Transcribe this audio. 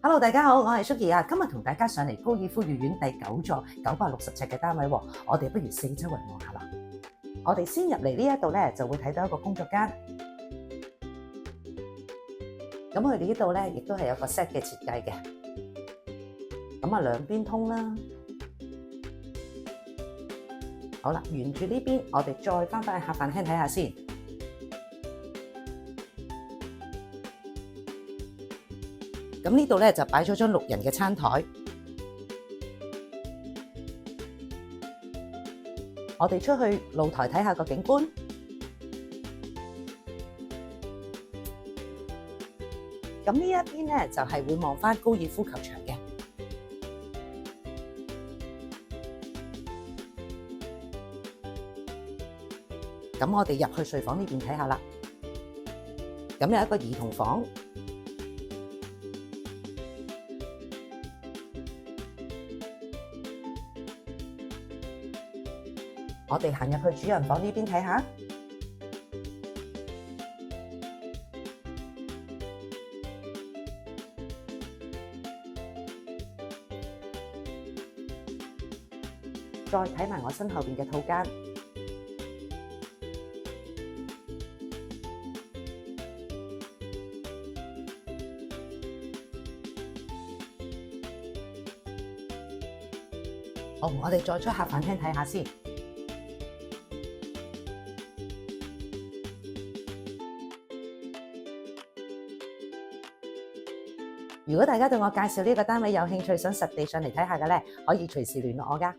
Hello，大家好，我係 Suki 啊，今日同大家上嚟高爾夫御苑第9座960尺嘅單位喎，我哋不如四周圍望下啦。我哋先入嚟呢一度咧，就會睇到一個工作間。咁佢哋呢度咧，亦都係有個 set 嘅設計嘅。咁啊，兩邊通啦。好啦，沿住呢邊，我哋再翻返去客飯廳睇下先。咁呢度咧就擺咗張6人嘅餐台。我哋出去露台睇下個景觀。咁呢一邊咧就係會望返高爾夫球場嘅。咁我哋入去睡房呢邊睇下啦。咁有一個兒童房。我哋行入去主人房呢邊睇下。再睇埋我身後邊嘅套間。好，我哋再出客飯廳睇下先。如果大家對我介紹呢個單位有興趣，想實地上嚟睇下嘅咧，可以隨時聯絡我㗎。